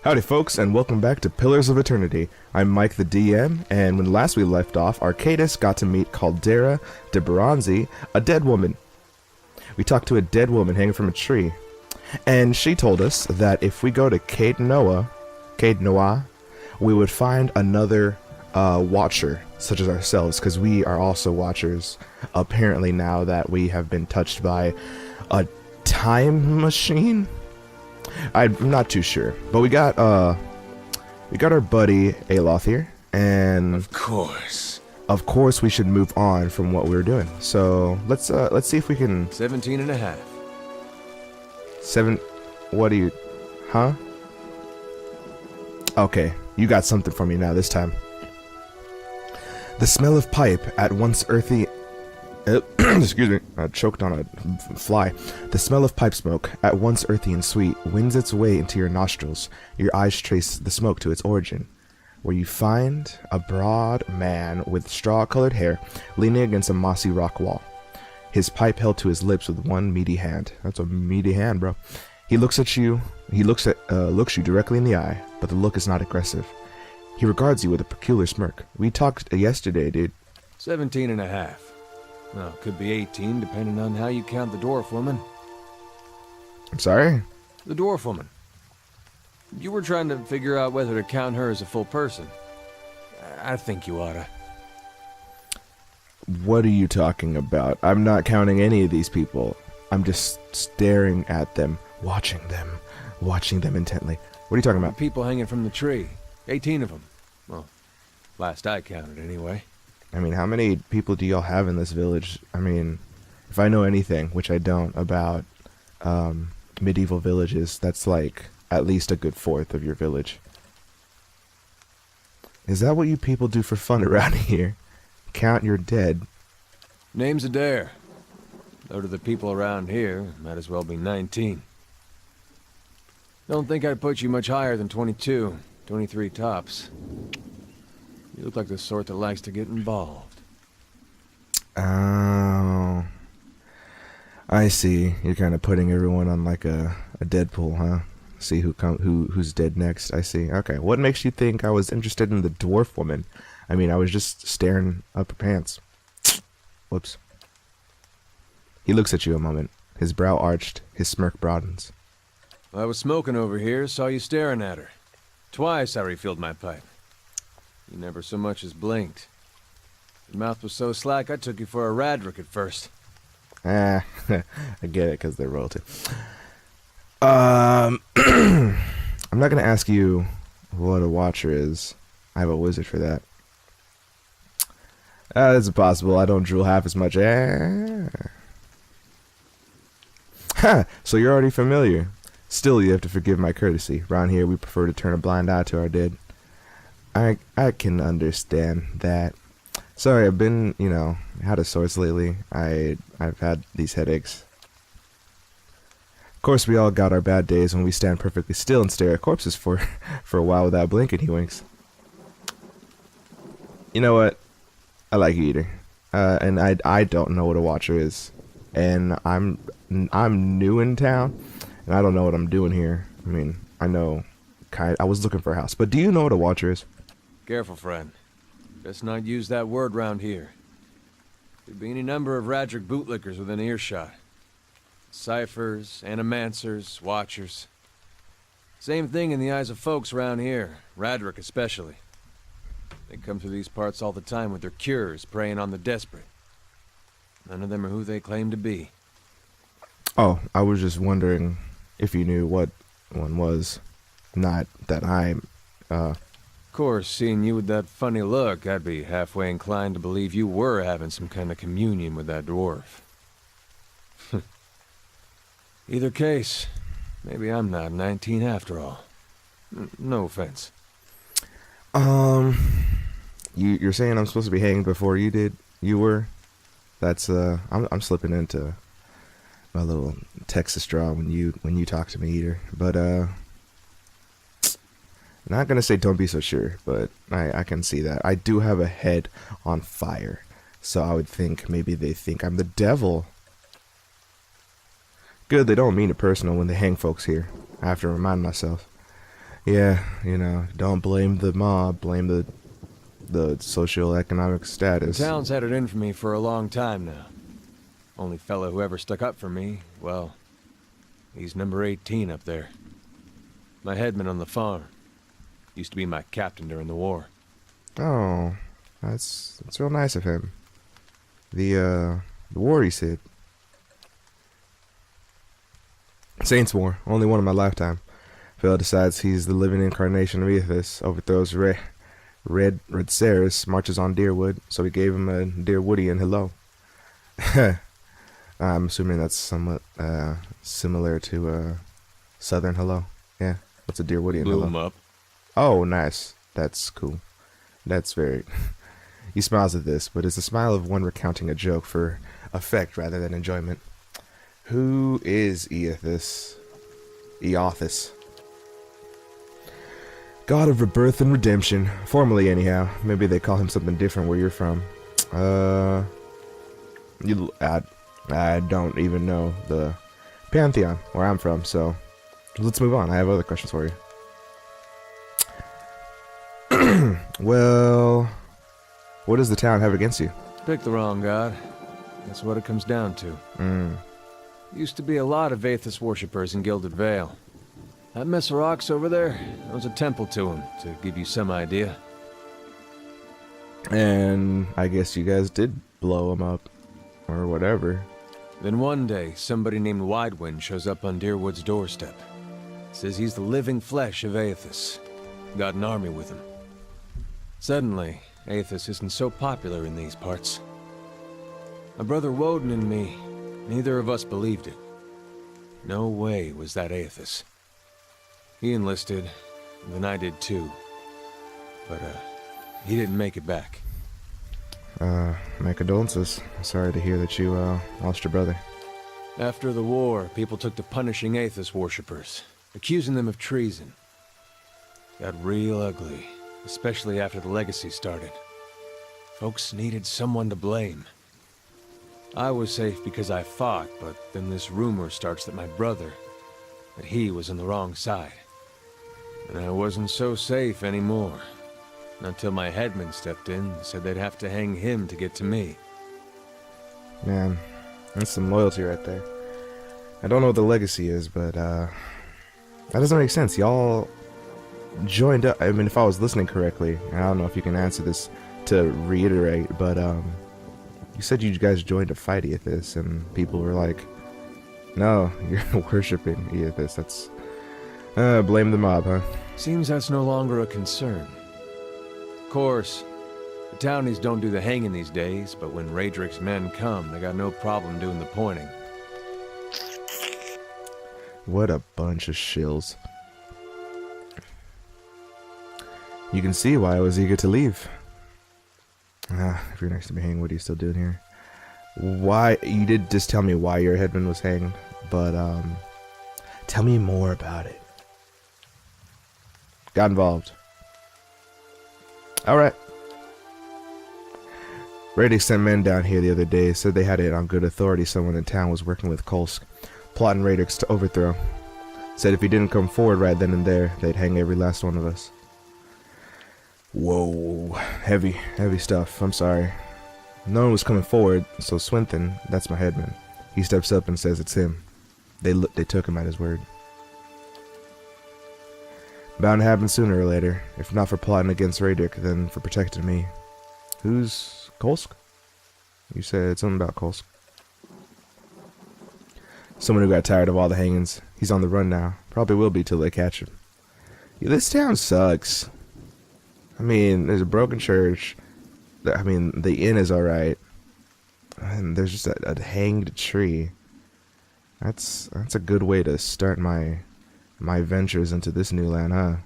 Howdy folks, and welcome back to Pillars of Eternity. I'm Mike the DM, and when last we left off, Arcadus got to meet Caldera de Baranzi, a dead woman. We talked to a dead woman hanging from a tree, and she told us that if we go to Cade Noah, we would find another watcher, such as ourselves, because we are also watchers, apparently now that we have been touched by a time machine? I'm not too sure, but we got our buddy Aloth here, and of course we should move on from what we were doing. So let's see if we can. 17 and a half. What do you? Huh? Okay, you got something for me now this time. The smell of pipe, at once earthy. Excuse me, I choked on a fly. The smell of pipe smoke, at once earthy and sweet, wins its way into your nostrils. Your eyes trace the smoke to its origin, where you find a broad man with straw-colored hair leaning against a mossy rock wall. His pipe held to his lips with one meaty hand. That's a meaty hand, bro. He looks at you. He looks you directly in the eye, but the look is not aggressive. He regards you with a peculiar smirk. We talked yesterday, dude. 17 and a half. Well, could be 18, depending on how you count the dwarf woman. I'm sorry? The dwarf woman. You were trying to figure out whether to count her as a full person. I think you oughta. What are you talking about? I'm not counting any of these people. I'm just staring at them, watching them intently. What are you talking about? The people hanging from the tree. 18 of them. Well, last I counted, anyway. I mean, how many people do y'all have in this village? I mean, if I know anything, which I don't, about medieval villages, that's like at least a good fourth of your village. Is that what you people do for fun around here? Count your dead? Name's Adair. Though to the people around here, might as well be 19. Don't think I'd put you much higher than 22, 23 tops. You look like the sort that likes to get involved. Oh, I see. You're kind of putting everyone on like a Deadpool, huh? See who's dead next. I see. Okay, what makes you think I was interested in the dwarf woman? I mean, I was just staring up her pants. Whoops. He looks at you a moment. His brow arched. His smirk broadens. I was smoking over here, saw you staring at her. Twice I refilled my pipe. You never so much as blinked. Your mouth was so slack, I took you for a Radric at first. I get it, because they're royalty. I'm not going to ask you what a watcher is. I have a wizard for that. It's possible. I don't drool half as much. Ha! So you're already familiar. Still, you have to forgive my courtesy. Around here, we prefer to turn a blind eye to our dead. I can understand that. Sorry, I've been, had a source lately. I've had these headaches. Of course, we all got our bad days when we stand perfectly still and stare at corpses for a while without blinking, he winks. You know what? I like you, Eater. And I don't know what a watcher is. And I'm new in town, and I don't know what I'm doing here. I mean, I know, I was looking for a house. But do you know what a watcher is? Careful, friend. Best not use that word round here. Could be any number of Radric bootlickers within earshot. Ciphers, animancers, watchers. Same thing in the eyes of folks around here, Radric especially. They come through these parts all the time with their cures, preying on the desperate. None of them are who they claim to be. Oh, I was just wondering if you knew what one was. Not that I'm, Of course, seeing you with that funny look, I'd be halfway inclined to believe you were having some kind of communion with that dwarf. Either case, maybe I'm not 19 after all. No offense. You're saying I'm supposed to be hanged before you were? That's, I'm slipping into my little Texas draw when you talk to me, Eater. But, not gonna say don't be so sure, but I can see that. I do have a head on fire, so I would think maybe they think I'm the devil. Good, they don't mean it personal when they hang folks here. I have to remind myself. Yeah, don't blame the mob, blame the socioeconomic The status. town's had it in for me for a long time now. Only fellow who ever stuck up for me, well, he's number 18 up there. My headman on the farm. Used to be my captain during the war. Oh, that's real nice of him. The war, he said. Saints War, only one in my lifetime. Phil decides he's the living incarnation of Aethys, overthrows Red Ceres, marches on Deerwood, so we gave him a Deerwoodian hello. I'm assuming that's somewhat similar to Southern hello. Yeah, what's a Deerwoodian Blew hello? him up. Oh, nice. That's cool. That's very... He smiles at this, but it's a smile of one recounting a joke for effect rather than enjoyment. Who is Aethys? Eothis. God of rebirth and redemption. Formerly, anyhow. Maybe they call him something different where you're from. I don't even know the pantheon where I'm from, so let's move on. I have other questions for you. Well, what does the town have against you? Picked the wrong god. That's what it comes down to. Used to be a lot of Aethys worshippers in Gilded Vale. That mess of rocks over there, there was a temple to him, to give you some idea. And I guess you guys did blow him up, or whatever. Then one day, somebody named Widewind shows up on Deerwood's doorstep. Says he's the living flesh of Aethys. Got an army with him. Suddenly, Aethys isn't so popular in these parts. My brother Woden and me, neither of us believed it. No way was that Aethys. He enlisted, and then I did too. But, he didn't make it back. My condolences. Sorry to hear that you, lost your brother. After the war, people took to punishing Aethys worshippers, accusing them of treason. Got real ugly, especially after the legacy started. Folks needed someone to blame. I was safe because I fought, but then this rumor starts that my brother, that he was on the wrong side. And I wasn't so safe anymore. Until my headman stepped in and said they'd have to hang him to get to me. Man, that's some loyalty right there. I don't know what the legacy is, but that doesn't make sense. Y'all joined up. I mean, if I was listening correctly, and I don't know if you can answer this to reiterate, but you said you guys joined to fight Aethys, and people were like, "No, you're worshiping Aethys." That's blame the mob, huh? Seems that's no longer a concern. Of course, the townies don't do the hanging these days, but when Raedric's men come, they got no problem doing the pointing. What a bunch of shills. You can see why I was eager to leave. If you're next to me hanging, what are you still doing here? Why? You did just tell me why your headman was hanged, but tell me more about it. Got involved. Alright. Raedic sent men down here the other day, said they had it on good authority someone in town was working with Kolsk, plotting Raedic's to overthrow. Said if he didn't come forward right then and there, they'd hang every last one of us. Whoa, heavy stuff. I'm sorry. No one was coming forward, so Swinthen, that's my headman, he steps up and says it's him. They took him at his word. Bound to happen sooner or later, if not for plotting against Raedic, then for protecting me. Who's Kolsk? You said something about Kolsk. Someone who got tired of all the hangings. He's on the run now. Probably will be till they catch him. Yeah, this town sucks. I mean, there's a broken church. I mean, the inn is alright. And there's just a hanged tree. That's a good way to start my ventures into this new land, huh?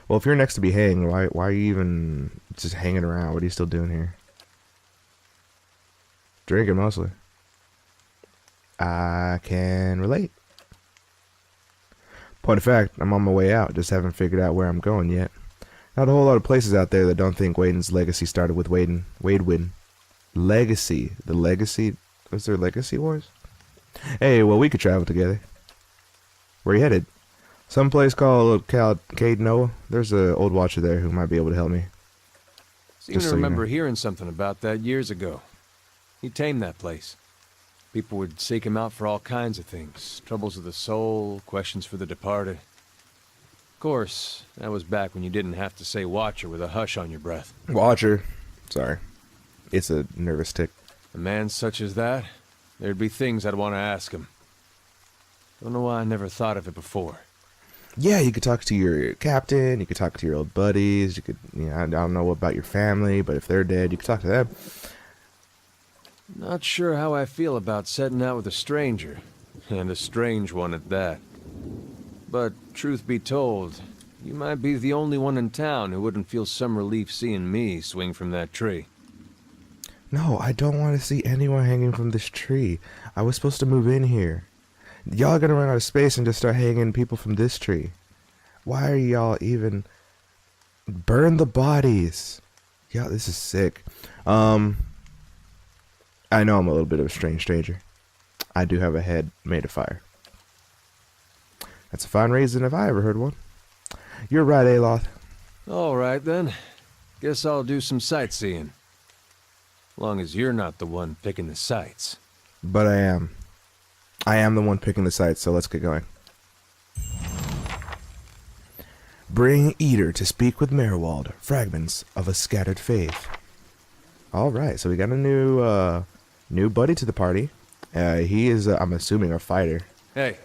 Well, if you're next to be hanged, why are you even just hanging around? What are you still doing here? Drinking, mostly. I can relate. Point of fact, I'm on my way out, just haven't figured out where I'm going yet. Not a whole lot of places out there that don't think Waden's legacy started with Wadewind. Legacy. The legacy? Was there legacy wars? Hey, well, we could travel together. Where you headed? Some place called Cade Noah. There's an old watcher there who might be able to help me. Seem Just to so you remember know. hearing something about that years ago. He tamed that place. People would seek him out for all kinds of things. Troubles of the soul, questions for the departed. Of course, that was back when you didn't have to say watcher with a hush on your breath. Watcher. Sorry. It's a nervous tick. A man such as that, there'd be things I'd want to ask him. Don't know why I never thought of it before. Yeah, you could talk to your captain, you could talk to your old buddies, you could, I don't know about your family, but if they're dead, you could talk to them. Not sure how I feel about setting out with a stranger, and a strange one at that. But, truth be told, you might be the only one in town who wouldn't feel some relief seeing me swing from that tree. No, I don't want to see anyone hanging from this tree. I was supposed to move in here. Y'all are gonna run out of space and just start hanging people from this tree. Why are y'all even... Burn the bodies. Yeah, this is sick. I know I'm a little bit of a strange stranger. I do have a head made of fire. That's a fine reason if I ever heard one. You're right, Aloth. All right, then. Guess I'll do some sightseeing. Long as you're not the one picking the sights. But I am. I am the one picking the sites, so let's get going. Bring Eater to speak with Merwald. Fragments of a scattered faith. Alright, so we got a new buddy to the party. He is, I'm assuming, a fighter. Hey.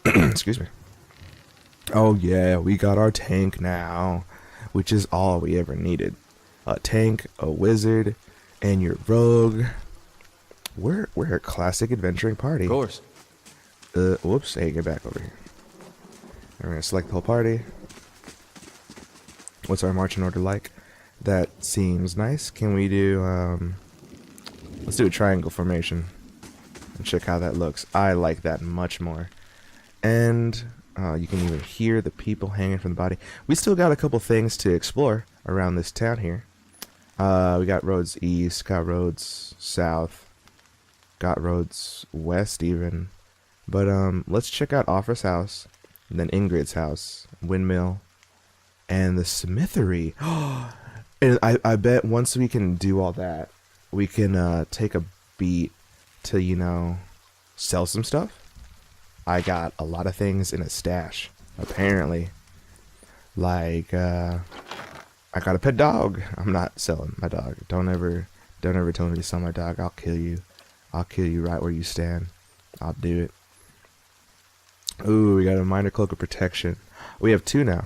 Excuse me. Oh yeah, we got our tank now, which is all we ever needed. A tank, a wizard, and your rogue. We're a classic adventuring party. Of course. Whoops, hey, get back over here. We're gonna select the whole party. What's our marching order like? That seems nice. Can we do, let's do a triangle formation and check how that looks. I like that much more. And you can even hear the people hanging from the body. We still got a couple things to explore around this town here. We got roads east, got roads south, got roads west even. But let's check out Offra's house, and then Ingrid's house, Windmill, and the Smithery. And I bet once we can do all that, we can take a beat to, sell some stuff. I got a lot of things in a stash, apparently. Like, I got a pet dog. I'm not selling my dog. Don't ever tell me to sell my dog. I'll kill you. I'll kill you right where you stand. I'll do it. Ooh, we got a minor cloak of protection. We have 2 now.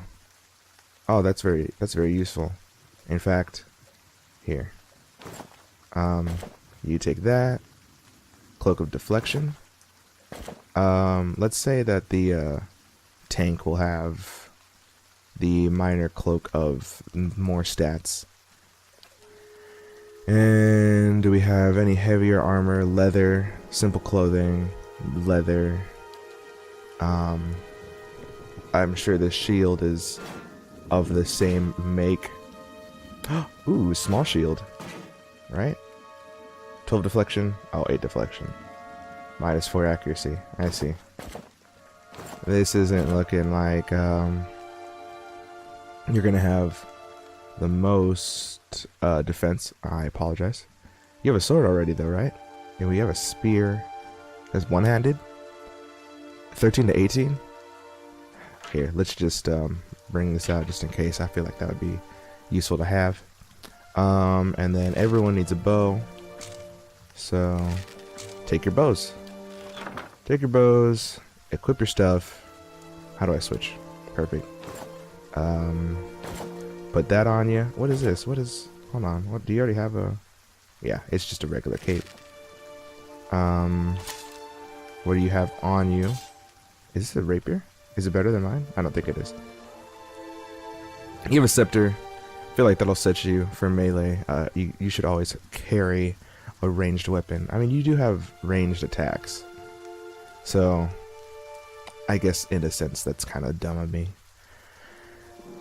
Oh, that's very useful. In fact, here. You take that. Cloak of deflection. Let's say that the tank will have the minor cloak of more stats. And do we have any heavier armor? Leather, simple clothing, leather. I'm sure the shield is of the same make. Ooh, small shield. Right? 12 deflection. Oh, 8 deflection. -4 accuracy. I see. This isn't looking like you're gonna have the most defense. I apologize. You have a sword already though, right? And we have a spear that's one-handed. 13 to 18. Here, let's just bring this out just in case. I feel like that would be useful to have. And then everyone needs a bow. So take your bows. Take your bows. Equip your stuff. How do I switch? Perfect. Put that on you. What is this? Hold on. What do you already have a? Yeah, it's just a regular cape. What do you have on you? Is this a rapier? Is it better than mine? I don't think it is. You have a scepter. I feel like that'll set you for melee. You should always carry a ranged weapon. I mean, you do have ranged attacks. So, I guess in a sense that's kind of dumb of me.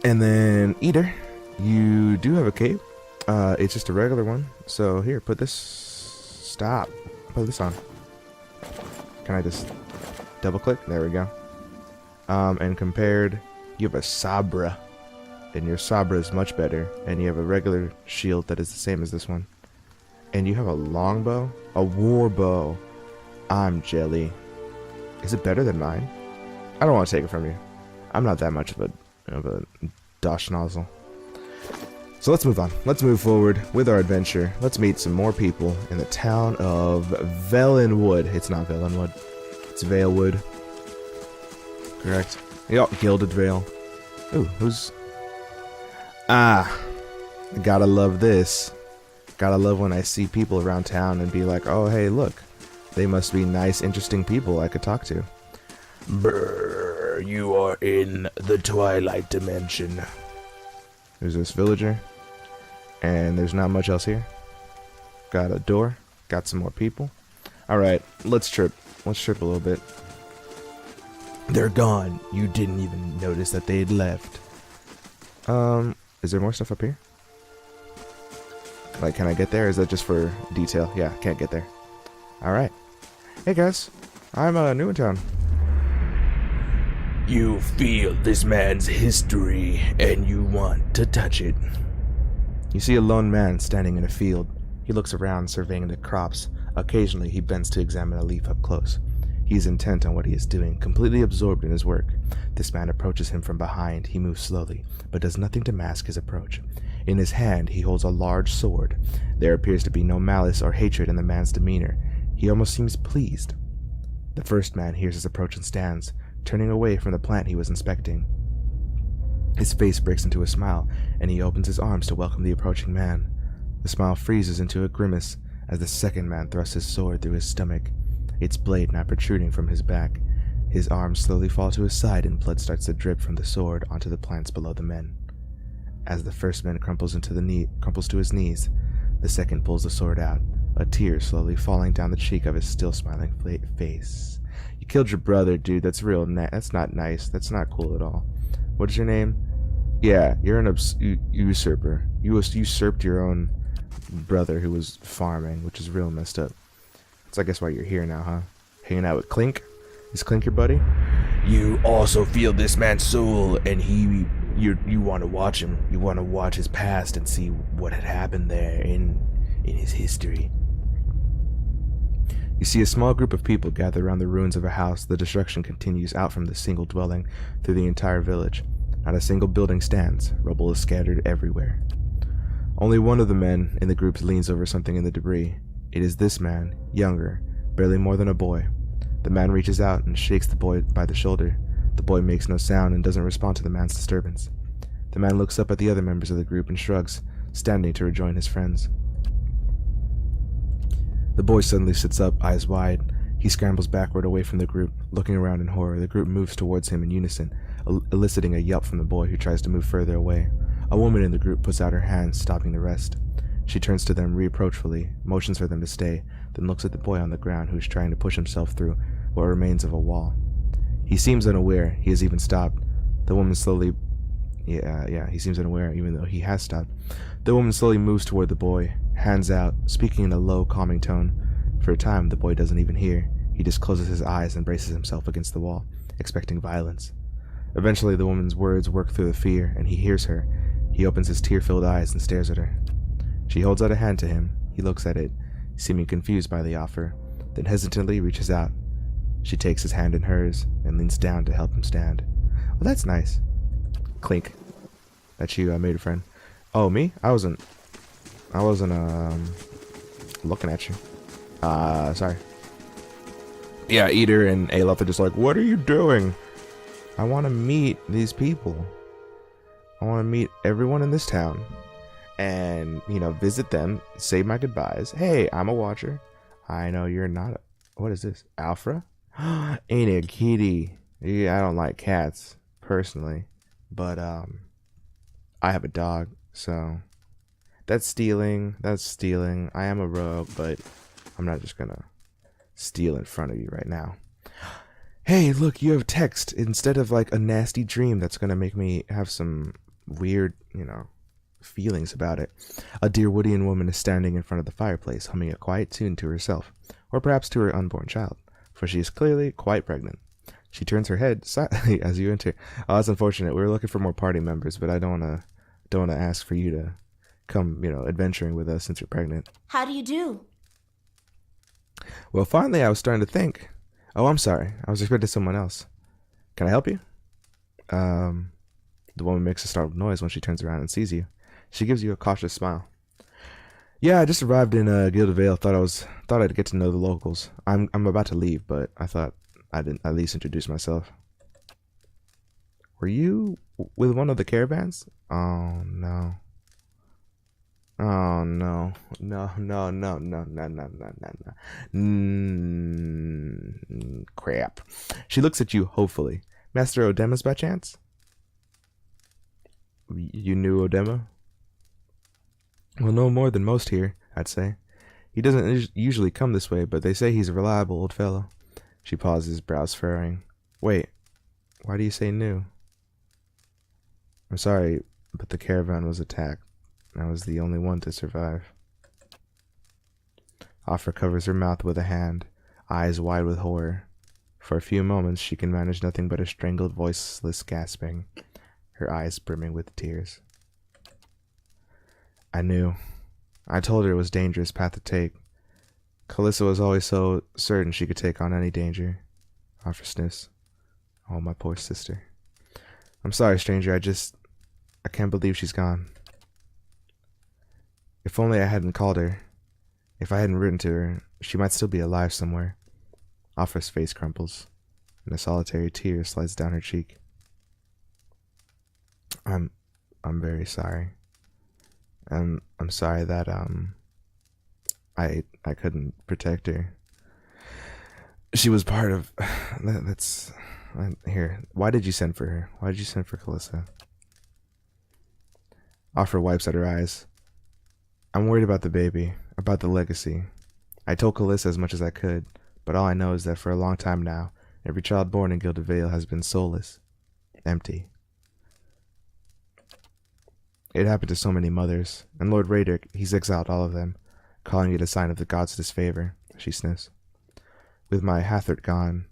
And then, Eater, you do have a cape. It's just a regular one. So, here, put this... Stop. Put this on. Can I just double click? There we go. And compared, you have a sabra. And your sabra is much better. And you have a regular shield that is the same as this one. And you have a longbow? A war bow. I'm jelly. Is it better than mine? I don't want to take it from you. I'm not that much of a dosh nozzle. So let's move on. Let's move forward with our adventure. Let's meet some more people in the town of Valenwood. It's not Valenwood. It's Valewood. Correct. Yep, Gilded Vale. Ooh, who's... Ah, gotta love this. Gotta love when I see people around town and be like, oh, hey, look. They must be nice, interesting people I could talk to. Brr, you are in the Twilight Dimension. There's this villager. And there's not much else here. Got a door. Got some more people. Alright, let's trip. Let's trip a little bit. They're gone. You didn't even notice that they had left. Is there more stuff up here? Like, can I get there? Is that just for detail? Yeah, can't get there. Alright. Hey guys, I'm new in town. You feel this man's history, and you want to touch it. You see a lone man standing in a field. He looks around, surveying the crops. Occasionally, he bends to examine a leaf up close. He is intent on what he is doing, completely absorbed in his work. This man approaches him from behind. He moves slowly, but does nothing to mask his approach. In his hand, he holds a large sword. There appears to be no malice or hatred in the man's demeanor. He almost seems pleased. The first man hears his approach and stands, turning away from the plant he was inspecting. His face breaks into a smile, and he opens his arms to welcome the approaching man. The smile freezes into a grimace as the second man thrusts his sword through his stomach, its blade now protruding from his back. His arms slowly fall to his side, and blood starts to drip from the sword onto the plants below the men. As the first man crumples to his knees, the second pulls the sword out, a tear slowly falling down the cheek of his still smiling face. You killed your brother, dude. That's real. That's not nice. That's not cool at all. What is your name? Yeah, you're an usurper. You usurped your own brother who was farming, which is real messed up. That's I guess why you're here now, huh? Hanging out with Clink? Is Clink your buddy? You also feel this man's soul, and you want to watch him. You want to watch his past and see what had happened there in his history. You see a small group of people gather around the ruins of a house. The destruction continues out from the single dwelling through the entire village. Not a single building stands. Rubble is scattered everywhere. Only one of the men in the group leans over something in the debris. It is this man, younger, barely more than a boy. The man reaches out and shakes the boy by the shoulder. The boy makes no sound and doesn't respond to the man's disturbance. The man looks up at the other members of the group and shrugs, standing to rejoin his friends. The boy suddenly sits up, eyes wide. He scrambles backward away from the group, looking around in horror. The group moves towards him in unison, eliciting a yelp from the boy, who tries to move further away. A woman in the group puts out her hand, stopping the rest. She turns to them reproachfully, motions for them to stay, then looks at the boy on the ground, who is trying to push himself through what remains of a wall. He seems unaware. He has even stopped. The woman slowly... he seems unaware, even though he has stopped. The woman slowly moves toward the boy, hands out, speaking in a low, calming tone. For a time, the boy doesn't even hear. He just closes his eyes and braces himself against the wall, expecting violence. Eventually, the woman's words work through the fear, and he hears her. He opens his tear-filled eyes and stares at her. She holds out a hand to him. He looks at it, seeming confused by the offer, then hesitantly reaches out. She takes his hand in hers and leans down to help him stand. Well, that's nice. Clink. That's you, I made a friend. Oh, me? I wasn't looking at you. Sorry. Yeah, Eater and Aleph are just like, what are you doing? I want to meet these people. I want to meet everyone in this town. And, visit them, say my goodbyes. Hey, I'm a watcher. I know you're not. What is this? Alpha? Ain't it a kitty? Yeah, I don't like cats, personally. But, I have a dog, so... That's stealing. I am a rogue, but I'm not just gonna steal in front of you right now. Hey, look, you have text instead of, like, a nasty dream that's gonna make me have some weird, feelings about it. A dear Woodian woman is standing in front of the fireplace, humming a quiet tune to herself, or perhaps to her unborn child, for she is clearly quite pregnant. She turns her head slightly as you enter. Oh, that's unfortunate. We were looking for more party members, but I don't wanna ask for you to come, adventuring with us since you're pregnant. How do you do? Well, finally, I was starting to think. Oh, I'm sorry. I was expecting someone else. Can I help you? The woman makes a startled noise when she turns around and sees you. She gives you a cautious smile. Yeah, I just arrived in Gilded Vale. Thought I'd get to know the locals. I'm about to leave, but I thought I'd at least introduce myself. Were you with one of the caravans? Oh no. Oh no. No. Crap. She looks at you hopefully. Master Odemas by chance? You knew Odema? Well, no more than most here, I'd say. He doesn't usually come this way, but they say he's a reliable old fellow. She pauses, brows furrowing. Wait, why do you say new? I'm sorry, but the caravan was attacked. I was the only one to survive. Afra covers her mouth with a hand, eyes wide with horror. For a few moments, she can manage nothing but a strangled, voiceless gasping, her eyes brimming with tears. I knew. I told her it was a dangerous path to take. Calissa was always so certain she could take on any danger. Afra sniffs. Oh, my poor sister. I'm sorry, stranger. I can't believe she's gone. If only I hadn't called her. If I hadn't written to her, she might still be alive somewhere. Afra's face crumples, and a solitary tear slides down her cheek. I'm very sorry. I'm sorry that I couldn't protect her. She was part of that's here. Why did you send for her? Why did you send for Calissa? Afra wipes at her eyes. I'm worried about the baby, about the legacy. I told Calissa as much as I could, but all I know is that for a long time now, every child born in Gilded Vale has been soulless, empty. It happened to so many mothers, and Lord Radek, he's exiled all of them, calling it a sign of the gods' disfavor, she sniffs. With my Hathert gone,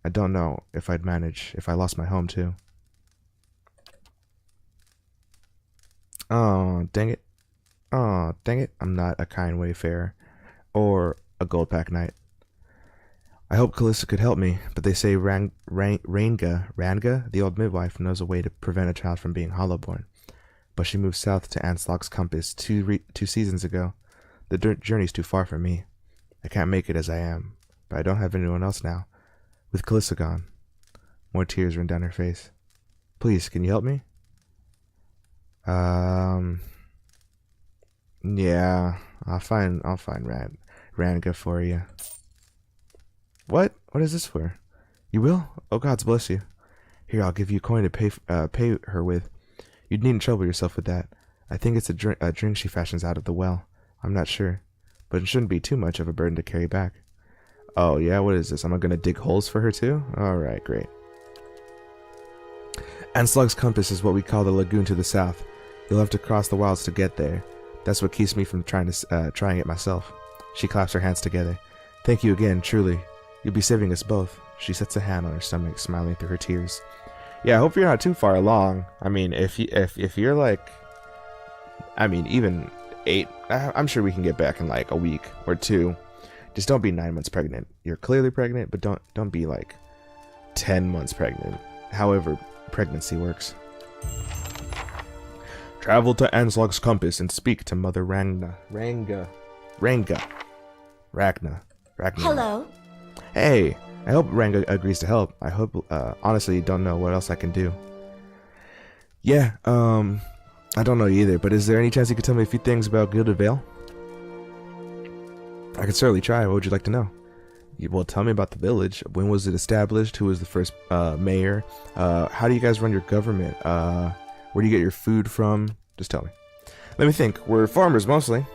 I don't know if I'd manage if I lost my home too. Oh, dang it. Oh, dang it. I'm not a kind wayfarer, or a gold pack knight. I hope Calissa could help me, but they say Ranga, the old midwife, knows a way to prevent a child from being hollowborn. But she moved south to Anslog's Compass two seasons ago. The journey's too far for me. I can't make it as I am, but I don't have anyone else now. With Calissa gone. More tears run down her face. Please, can you help me? Yeah, I'll find Ranga for you. What? What is this for? You will? Oh, gods bless you. Here, I'll give you a coin to pay her with. You needn't trouble yourself with that. I think it's a drink she fashions out of the well. I'm not sure, but it shouldn't be too much of a burden to carry back. Oh, yeah? What is this? Am I going to dig holes for her, too? Alright, great. Anslog's Compass is what we call the lagoon to the south. You'll have to cross the wilds to get there. That's what keeps me from trying it myself. She claps her hands together. Thank you again, truly. You'll be saving us both. She sets a hand on her stomach, smiling through her tears. Yeah, I hope you're not too far along. I mean, if you're like, I mean, even 8, I'm sure we can get back in like a week or 2. Just don't be 9 months pregnant. You're clearly pregnant, but don't be like 10 months pregnant. However pregnancy works. Travel to Anslog's Compass and speak to Mother Ragna. Hello. Hey, I hope Ranga agrees to help. I hope, honestly, don't know what else I can do. Yeah, I don't know either, but is there any chance you could tell me a few things about Gilded Vale? I could certainly try. What would you like to know? Well, tell me about the village. When was it established? Who was the first mayor? How do you guys run your government? Where do you get your food from? Just tell me. Let me think. We're farmers mostly,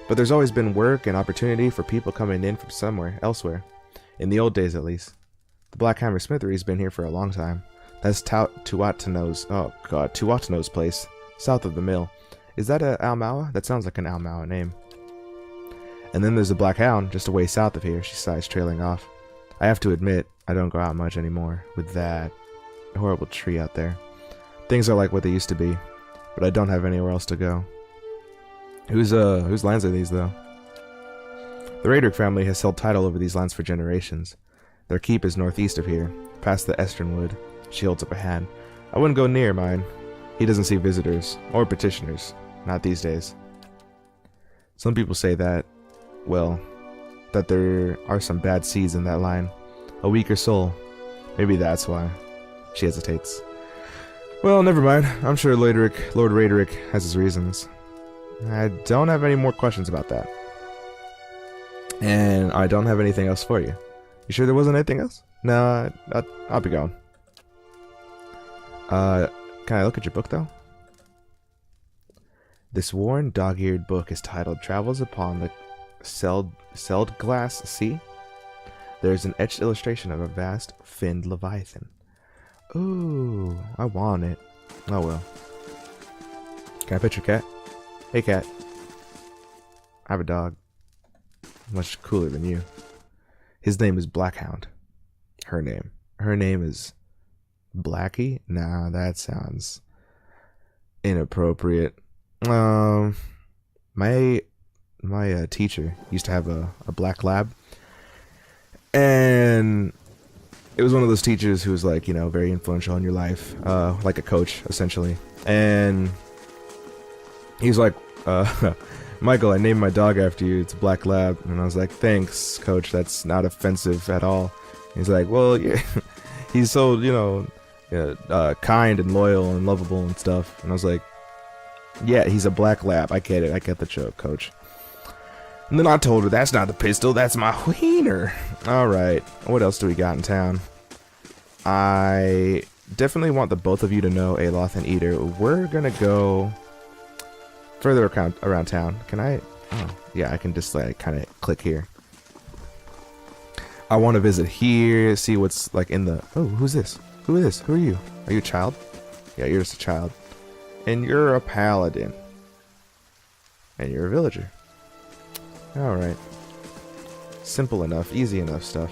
but there's always been work and opportunity for people coming in from somewhere elsewhere. In the old days, at least. The Black Hammer Smithery's been here for a long time. That's Tuatano's place, south of the mill. Is that a Almawa? That sounds like an Almawa name. And then there's the Black Hound, just a way south of here, she sighs, trailing off. I have to admit, I don't go out much anymore with that horrible tree out there. Things are like what they used to be, but I don't have anywhere else to go. Whose lands are these, though? The Radric family has held title over these lands for generations. Their keep is northeast of here, past the Estern Wood. She holds up a hand. I wouldn't go near mine. He doesn't see visitors, or petitioners. Not these days. Some people say that, well, that there are some bad seeds in that line. A weaker soul. Maybe that's why. She hesitates. Well, never mind. I'm sure Lord Radric has his reasons. I don't have any more questions about that. And I don't have anything else for you. You sure there wasn't anything else? No, I'll be going. Can I look at your book, though? This worn, dog-eared book is titled Travels Upon the Seldglass Sea. There is an etched illustration of a vast, finned leviathan. Ooh, I want it. Oh well. Can I pet your cat? Hey, cat. I have a dog. Much cooler than you. His name is Blackhound. Her name is Blackie? Nah, that sounds inappropriate. My teacher used to have a black lab, and it was one of those teachers who was like, you know, very influential in your life, like a coach essentially. And he was like, Michael, I named my dog after you. It's a black lab. And I was like, thanks, coach. That's not offensive at all. He's like, well, yeah, he's so, you know, kind and loyal and lovable and stuff. And I was like, yeah, he's a black lab. I get it. I get the joke, coach. And then I told her, that's not the pistol. That's my wiener. All right. What else do we got in town? I definitely want the both of you to know Aloth and Eater. We're going to go further around town. Can I? Oh, yeah, I can just like kind of click here. I want to visit here, see what's like in the... Oh, who's this? Who is this? Who are you? Are you a child? Yeah, you're just a child. And you're a paladin. And you're a villager. Alright. Simple enough, easy enough stuff.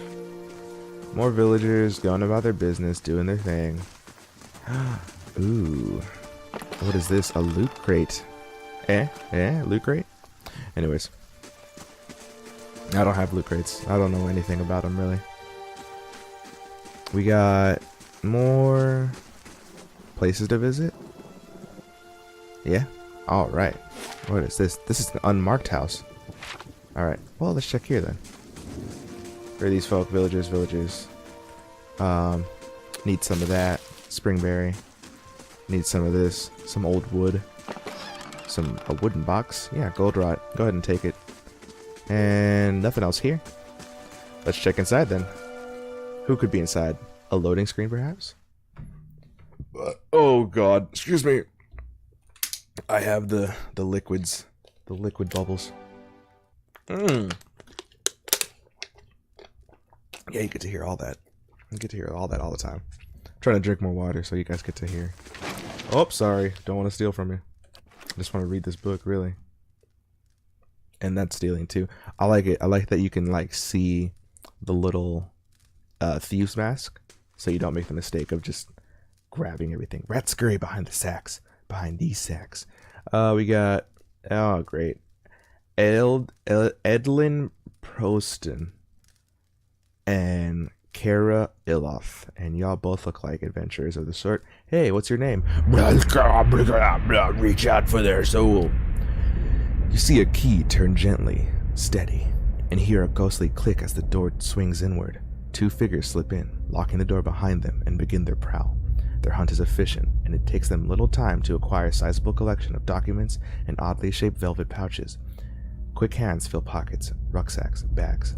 More villagers going about their business, doing their thing. Ooh. What is this? A loot crate. Loot crate? Anyways. I don't have loot crates. I don't know anything about them, really. We got more places to visit. Yeah? Alright. What is this? This is an unmarked house. Alright. Well, let's check here then. Where are these folk? Villagers. Need some of that. Springberry. Need some of this. Some old wood. A wooden box. Yeah, gold rot. Go ahead and take it. And nothing else here. Let's check inside then. Who could be inside? A loading screen, perhaps? Oh god, excuse me. I have the liquids, the liquid bubbles. Yeah, you get to hear all that. You get to hear all that all the time. I'm trying to drink more water so you guys get to hear. Oh, sorry. Don't want to steal from you. I just want to read this book, really. And that's stealing too. I like it. I like that you can like see the little thieves mask, so you don't make the mistake of just grabbing everything. Rat scurry behind the sacks. Behind these sacks. We got, oh great, Edlin Proston and Kara Iloth, and y'all both look like adventurers of the sort. Hey, what's your name? Reach out for their soul. You see a key turn gently, steady, and hear a ghostly click as the door swings inward. Two figures slip in, locking the door behind them, and begin their prowl. Their hunt is efficient, and it takes them little time to acquire a sizable collection of documents and oddly shaped velvet pouches. Quick hands fill pockets, rucksacks, bags.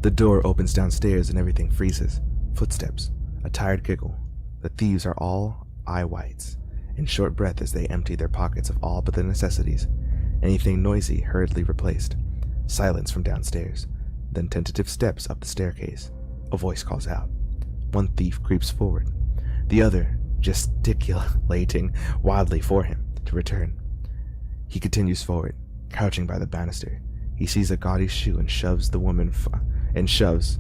The door opens downstairs and everything freezes. Footsteps, a tired giggle. The thieves are all eye whites, in short breath as they empty their pockets of all but the necessities. Anything noisy hurriedly replaced. Silence from downstairs, then tentative steps up the staircase. A voice calls out. One thief creeps forward, the other gesticulating wildly for him to return. He continues forward, crouching by the banister. He sees a gaudy shoe and shoves the woman and shoves.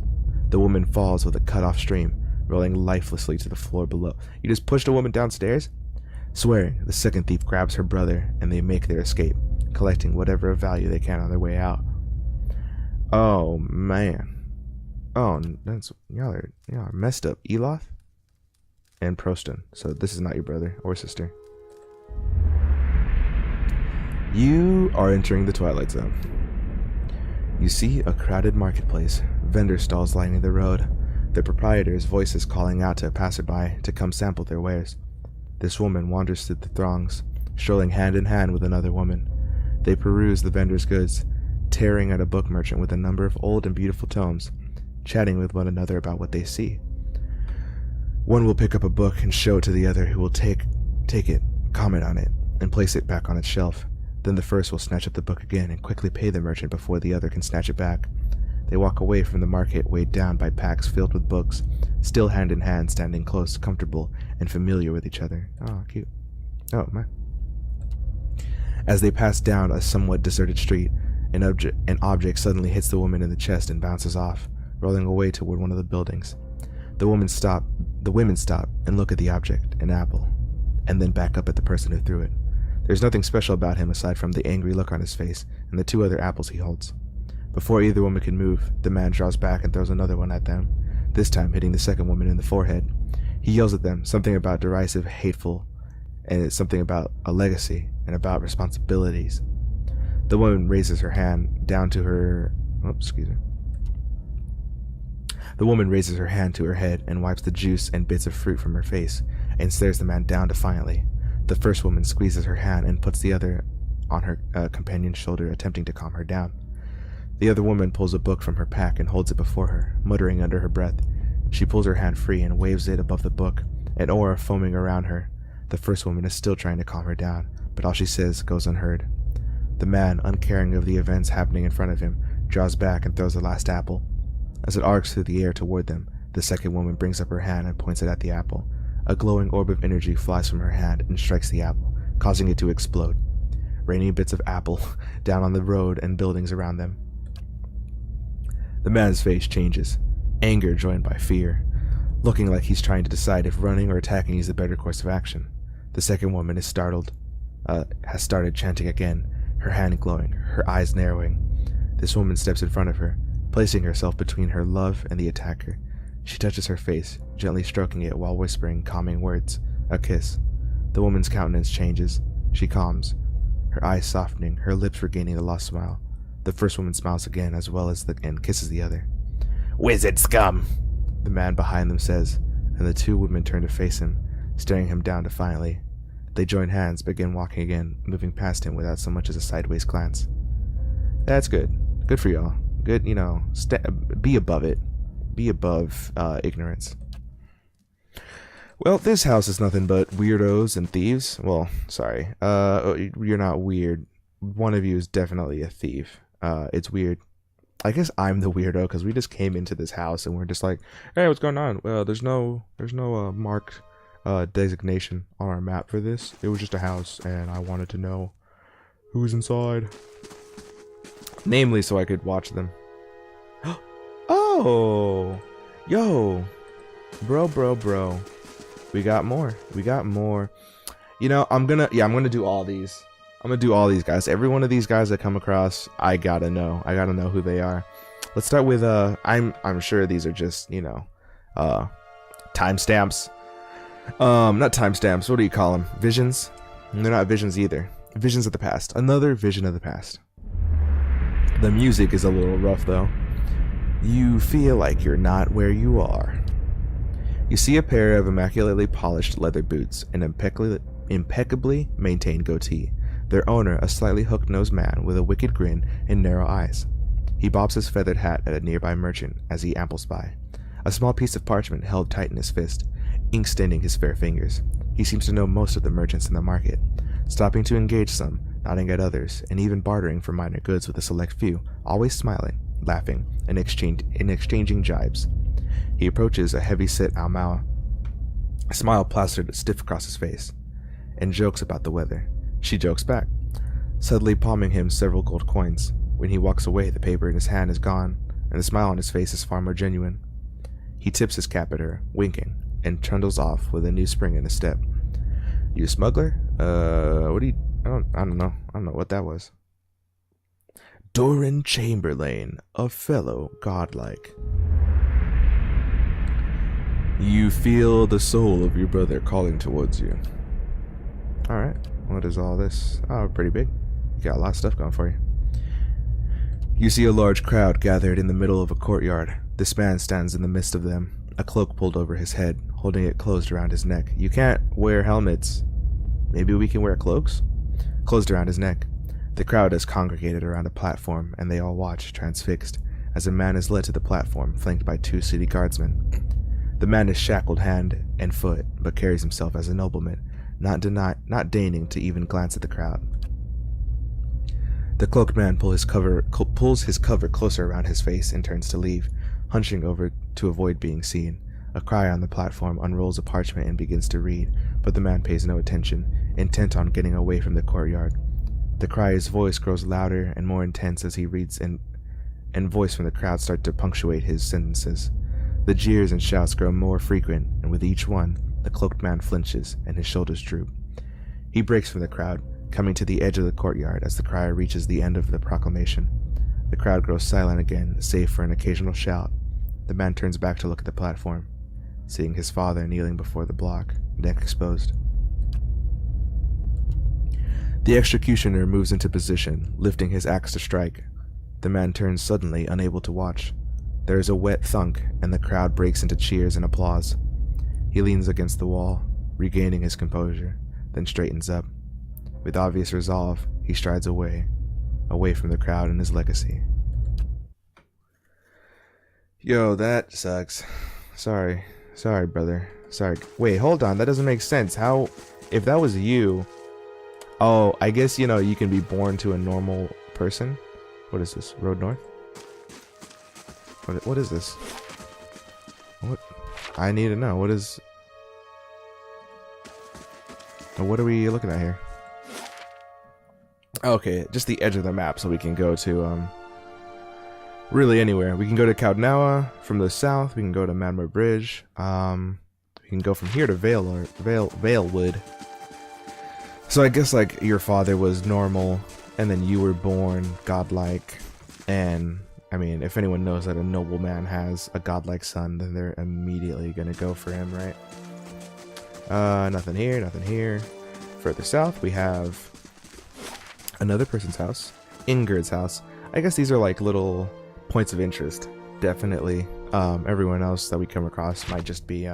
The woman falls with a cut-off stream, rolling lifelessly to the floor below. You just pushed a woman downstairs? Swearing, the second thief grabs her brother, and they make their escape, collecting whatever of value they can on their way out. Oh, man. Oh, y'all are messed up. Eloth and Proston. So this is not your brother or sister. You are entering the Twilight Zone. You see a crowded marketplace, vendor stalls lining the road, their proprietors' voices calling out to a passerby to come sample their wares. This woman wanders through the throngs, strolling hand in hand with another woman. They peruse the vendor's goods, tearing at a book merchant with a number of old and beautiful tomes, chatting with one another about what they see. One will pick up a book and show it to the other, who will take it, comment on it, and place it back on its shelf. Then the first will snatch up the book again and quickly pay the merchant before the other can snatch it back. They walk away from the market weighed down by packs filled with books, still hand in hand, standing close, comfortable, and familiar with each other. Oh, cute. Oh, man. As they pass down a somewhat deserted street, an object suddenly hits the woman in the chest and bounces off, rolling away toward one of the buildings. The women stop and look at the object, an apple, and then back up at the person who threw it. There's nothing special about him aside from the angry look on his face and the two other apples he holds. Before either woman can move, the man draws back and throws another one at them, this time hitting the second woman in the forehead. He yells at them, something about derisive, hateful, and it's something about a legacy and about responsibilities. The woman raises her hand down to her... The woman raises her hand to her head and wipes the juice and bits of fruit from her face and stares the man down defiantly. The first woman squeezes her hand and puts the other on her companion's shoulder, attempting to calm her down. The other woman pulls a book from her pack and holds it before her, muttering under her breath. She pulls her hand free and waves it above the book, an aura foaming around her. The first woman is still trying to calm her down, but all she says goes unheard. The man, uncaring of the events happening in front of him, draws back and throws the last apple. As it arcs through the air toward them, the second woman brings up her hand and points it at the apple. A glowing orb of energy flies from her hand and strikes the apple, causing it to explode, raining bits of apple down on the road and buildings around them. The man's face changes, anger joined by fear, looking like he's trying to decide if running or attacking is the better course of action. The second woman is has started chanting again, her hand glowing, her eyes narrowing. This woman steps in front of her, placing herself between her love and the attacker. She touches her face, gently stroking it while whispering calming words. A kiss. The woman's countenance changes. She calms, her eyes softening, her lips regaining the lost smile. The first woman smiles again and kisses the other. "Wizard scum!" the man behind them says, and the two women turn to face him, staring him down defiantly. They join hands, begin walking again, moving past him without so much as a sideways glance. That's good. Good for y'all. Good, be above it. Be above ignorance. Well, this house is nothing but weirdos and thieves. Well, sorry. You're not weird. One of you is definitely a thief. It's weird. I guess I'm the weirdo because we just came into this house and we're just like, hey, what's going on? Well, there's no marked designation on our map for this. It was just a house and I wanted to know who's inside. Namely, so I could watch them. Oh, yo, bro. We got more. You know, I'm gonna do all these. I'm gonna do all these guys. Every one of these guys I come across, I gotta know who they are. Let's start with I'm sure these are just, timestamps. Not timestamps. What do you call them? Visions? They're not visions either. Visions of the past. Another vision of the past. The music is a little rough though. You feel like you're not where you are. You see a pair of immaculately polished leather boots, an impeccably maintained goatee. Their owner, a slightly hook-nosed man with a wicked grin and narrow eyes. He bobs his feathered hat at a nearby merchant as he ambles by. A small piece of parchment held tight in his fist, ink staining his fair fingers. He seems to know most of the merchants in the market, stopping to engage some, nodding at others, and even bartering for minor goods with a select few, always smiling, laughing, and exchanging jibes. He approaches a heavy-set Almao, a smile plastered stiff across his face, and jokes about the weather. She jokes back, suddenly palming him several gold coins. When he walks away, the paper in his hand is gone, and the smile on his face is far more genuine. He tips his cap at her, winking, and trundles off with a new spring in his step. You a smuggler? What do you... I don't know. I don't know what that was. Doran Chamberlain, a fellow godlike. You feel the soul of your brother calling towards you. Alright, what is all this? Oh, pretty big. You got a lot of stuff going for you. You see a large crowd gathered in the middle of a courtyard. This man stands in the midst of them, a cloak pulled over his head, holding it closed around his neck. You can't wear helmets. Maybe we can wear cloaks? Closed around his neck. The crowd has congregated around a platform, and they all watch, transfixed, as a man is led to the platform, flanked by 2 city guardsmen. The man is shackled hand and foot, but carries himself as a nobleman, not deigning to even glance at the crowd. The cloaked man pulls his cover closer around his face and turns to leave, hunching over to avoid being seen. A crier on the platform unrolls a parchment and begins to read, but the man pays no attention, intent on getting away from the courtyard. The crier's voice grows louder and more intense as he reads, and voice from the crowd start to punctuate his sentences. The jeers and shouts grow more frequent, and with each one, the cloaked man flinches and his shoulders droop. He breaks from the crowd, coming to the edge of the courtyard as the crier reaches the end of the proclamation. The crowd grows silent again, save for an occasional shout. The man turns back to look at the platform, seeing his father kneeling before the block, neck exposed. The executioner moves into position, lifting his axe to strike. The man turns suddenly, unable to watch. There is a wet thunk, and the crowd breaks into cheers and applause. He leans against the wall, regaining his composure, then straightens up. With obvious resolve, he strides away from the crowd and his legacy. Yo, that sucks. Sorry, brother. Sorry. Wait, hold on. That doesn't make sense. How, if that was you... Oh, I guess, you know, you can be born to a normal person. What is this? Road north? What is this? What? I need to know. What is... What are we looking at here? Okay, just the edge of the map so we can go to, really anywhere. We can go to Caudnawa from the south. We can go to Madmer Bridge. We can go from here to Valewood. So I guess, like, your father was normal, and then you were born godlike, and... I mean, if anyone knows that a nobleman has a godlike son, then they're immediately gonna go for him, right? Nothing here, nothing here. Further south, we have another person's house, Ingrid's house. I guess these are like little points of interest, definitely. Everyone else that we come across might just be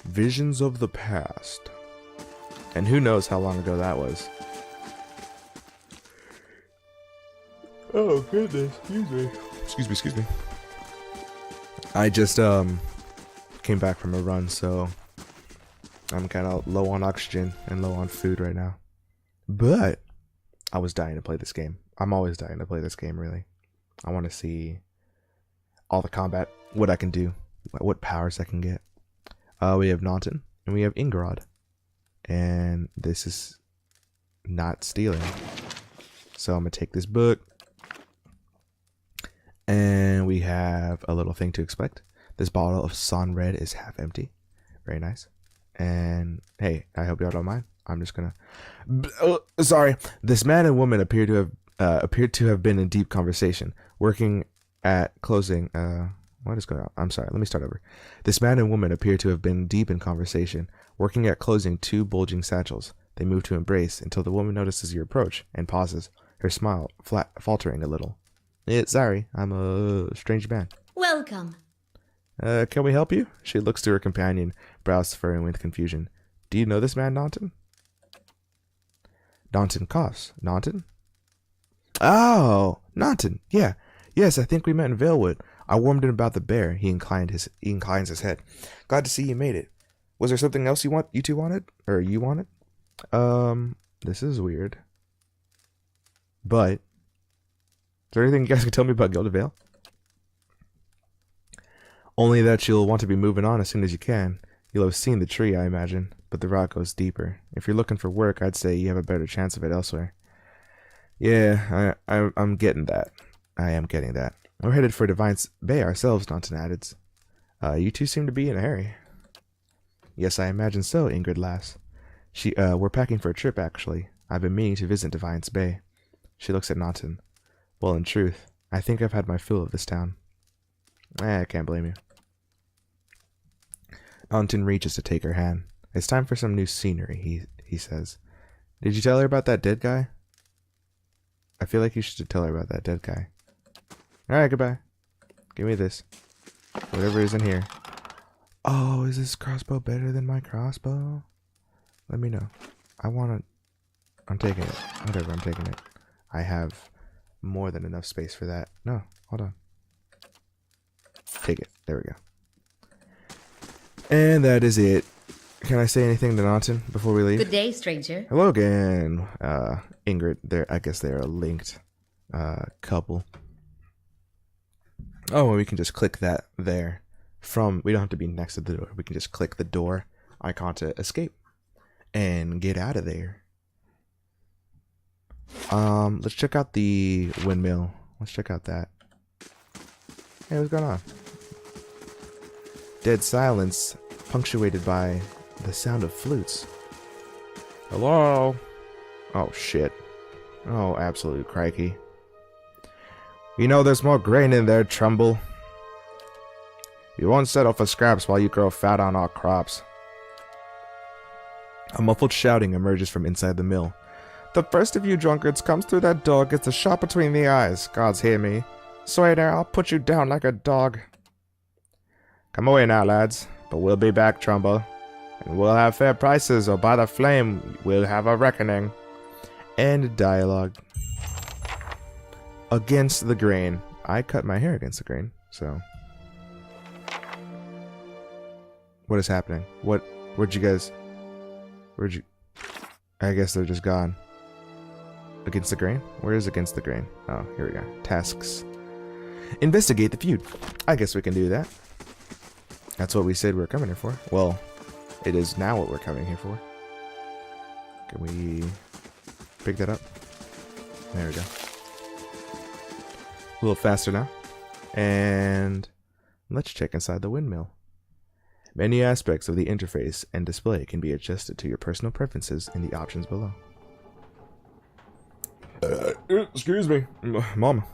visions of the past. And who knows how long ago that was. Oh goodness, excuse me. I just came back from a run, so I'm kind of low on oxygen and low on food right now. But I was dying to play this game. I'm always dying to play this game, really. I want to see all the combat, what I can do, what powers I can get. We have Naunton and we have Ingerod, and this is not stealing. So I'm gonna take this book. And we have a little thing to expect. This bottle of Son Red is half empty. Very nice. And hey, I hope y'all don't mind. I'm just gonna... sorry. This man and woman appeared to have been in deep conversation, working at closing... what is going on? I'm sorry. Let me start over. This man and woman appear to have been deep in conversation, working at closing 2 bulging satchels. They move to embrace until the woman notices your approach and pauses, her smile faltering a little. Sorry, I'm a strange man. Welcome. Can we help you? She looks to her companion, brows furrowing with confusion. Do you know this man, Naunton? Naunton coughs. Naunton? Oh, Naunton. Yeah. Yes, I think we met in Valewood. I warned him about the bear. He inclines his head. Glad to see you made it. Was there something else you two wanted? Or you wanted? This is weird. But... is there anything you guys can tell me about Gilded Vale? Only that you'll want to be moving on as soon as you can. You'll have seen the tree, I imagine, but the rock goes deeper. If you're looking for work, I'd say you have a better chance of it elsewhere. Yeah, I'm getting that. I am getting that. We're headed for Divine's Bay ourselves, Naunton added. You two seem to be in a hurry. Yes, I imagine so, Ingrid laughs. We're packing for a trip, actually. I've been meaning to visit Divine's Bay. She looks at Naunton. Well, in truth, I think I've had my fill of this town. I can't blame you. Naunton reaches to take her hand. It's time for some new scenery, he says. Did you tell her about that dead guy? I feel like you should tell her about that dead guy. Alright, goodbye. Give me this. Whatever is in here. Oh, is this crossbow better than my crossbow? Let me know. I'm taking it. Whatever, I'm taking it. I have more than enough space for that. No, hold on. Take it. There we go. And that is it. Can I say anything to Naunton before we leave? Good day, stranger. Hello again. Ingrid, I guess they're a linked couple. Oh, and we can just click that there. We don't have to be next to the door. We can just click the door icon to escape and get out of there. Let's check out the windmill. Let's check out that. Hey, what's going on? Dead silence, punctuated by the sound of flutes. Hello? Oh, shit. Oh, absolute crikey. You know there's more grain in there, Trumbull. You won't settle for scraps while you grow fat on our crops. A muffled shouting emerges from inside the mill. The first of you drunkards comes through that door gets a shot between the eyes. Gods hear me. Swainer, I'll put you down like a dog. Come away now, lads. But we'll be back, Trumbull. And we'll have fair prices, or by the flame, we'll have a reckoning. End dialogue. Against the grain. I cut my hair against the grain, so... What is happening? Where'd you... I guess they're just gone. Against the grain? Where is against the grain? Oh, here we go. Tasks. Investigate the feud. I guess we can do that. That's what we said we were coming here for. Well, it is now what we're coming here for. Can we pick that up? There we go. A little faster now. And let's check inside the windmill. Many aspects of the interface and display can be adjusted to your personal preferences in the options below. Excuse me, Mom.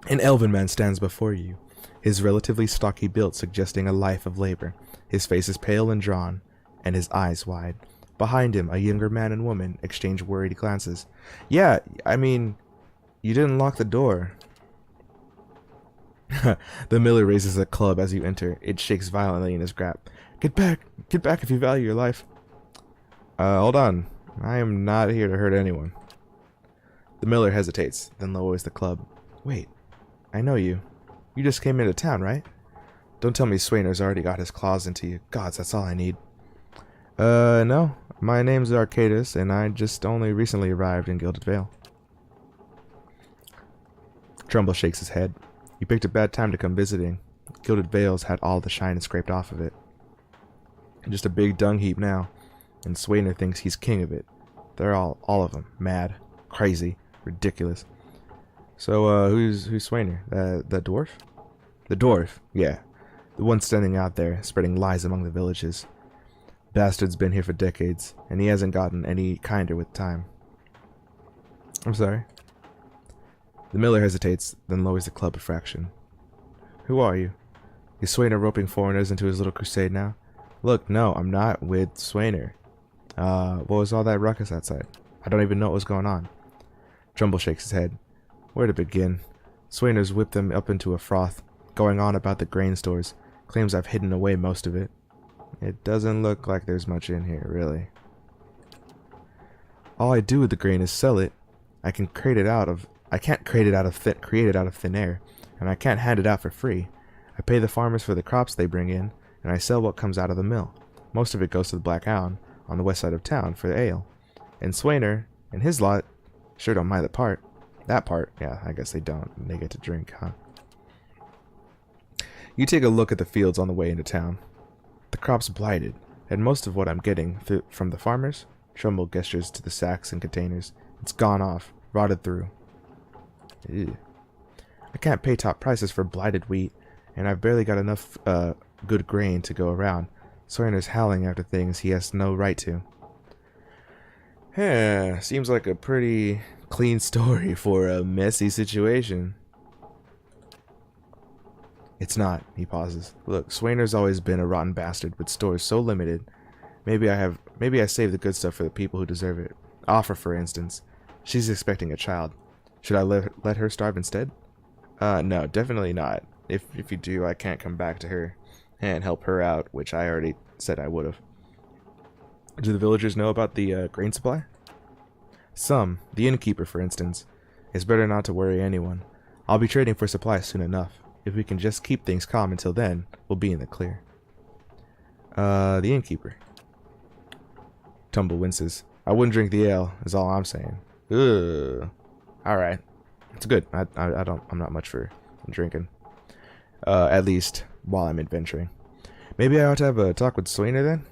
An elven man stands before you, his relatively stocky build suggesting a life of labor. His face is pale and drawn, and his eyes wide. Behind him, a younger man and woman exchange worried glances. Yeah, I mean, you didn't lock the door. The miller raises a club as you enter. It shakes violently in his grip. Get back if you value your life. Hold on. I am not here to hurt anyone. The miller hesitates, then lowers the club. Wait, I know you. You just came into town, right? Don't tell me Swainer's already got his claws into you. Gods, that's all I need. No. My name's Arcadus, and I just only recently arrived in Gilded Vale. Trumbull shakes his head. You picked a bad time to come visiting. Gilded Vale's had all the shine scraped off of it. Just a big dung heap now, and Swainer thinks he's king of it. They're all of them, mad, crazy, ridiculous. So, who's Swainer? The dwarf? The dwarf, yeah. The one standing out there, spreading lies among the villages. Bastard's been here for decades, and he hasn't gotten any kinder with time. I'm sorry. The miller hesitates, then lowers the club a fraction. Who are you? Is Swainer roping foreigners into his little crusade now? Look, no, I'm not with Swainer. What was all that ruckus outside? I don't even know what was going on. Trumbull shakes his head. Where to begin? Swainer's whipped them up into a froth, going on about the grain stores. Claims I've hidden away most of it. It doesn't look like there's much in here, really. All I do with the grain is sell it. I can't create it out of thin air, and I can't hand it out for free. I pay the farmers for the crops they bring in, and I sell what comes out of the mill. Most of it goes to the Black Hound on the west side of town for the ale. And Swainer and his lot sure don't mind that part, yeah, I guess they don't. They get to drink, huh? You take a look at the fields on the way into town. The crop's blighted, and most of what I'm getting from the farmers, Trumbull gestures to the sacks and containers, it's gone off, rotted through. Ew. I can't pay top prices for blighted wheat, and I've barely got enough good grain to go around. Sawyenner's howling after things he has no right to. Yeah, seems like a pretty clean story for a messy situation. It's not, he pauses. Look, Swainner's always been a rotten bastard with stores so limited. Maybe I save the good stuff for the people who deserve it. Offer, for instance. She's expecting a child. Should I let her starve instead? No, definitely not. If you do, I can't come back to her and help her out, which I already said I would have. Do the villagers know about the grain supply? Some. The innkeeper, for instance. It's better not to worry anyone. I'll be trading for supplies soon enough. If we can just keep things calm until then, we'll be in the clear. The innkeeper. Tumble winces. I wouldn't drink the ale, is all I'm saying. Ugh. Alright. It's good. I'm not much for drinking. At least while I'm adventuring. Maybe I ought to have a talk with Swainer then?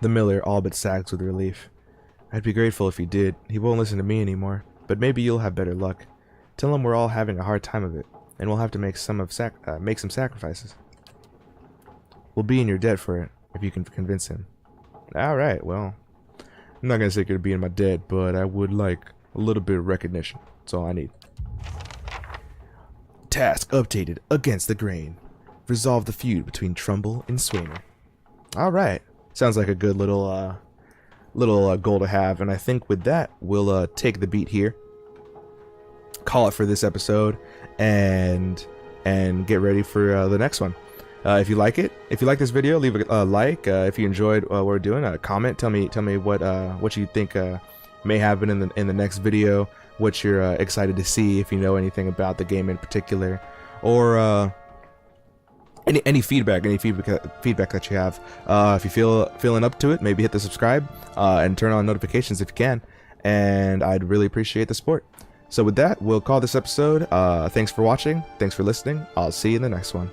The miller all but sags with relief. I'd be grateful if he did. He won't listen to me anymore. But maybe you'll have better luck. Tell him we're all having a hard time of it, and we'll have to make some sacrifices. We'll be in your debt for it, if you can convince him. Alright, well, I'm not gonna say you're being my debt, but I would like a little bit of recognition. That's all I need. Task updated against the grain. Resolve the feud between Trumbull and Swainer. Alright. Sounds like a good little goal to have, and I think with that, we'll take the beat here. Call it for this episode, and get ready for the next one. If you like this video, leave a like. If you enjoyed what we're doing, comment. Tell me what you think may happen in the next video. What you're excited to see, if you know anything about the game in particular, or any feedback that you have. If you feeling up to it, maybe hit the subscribe and turn on notifications if you can, and I'd really appreciate the support. So with that, we'll call this episode. Thanks for watching. Thanks for listening. I'll see you in the next one.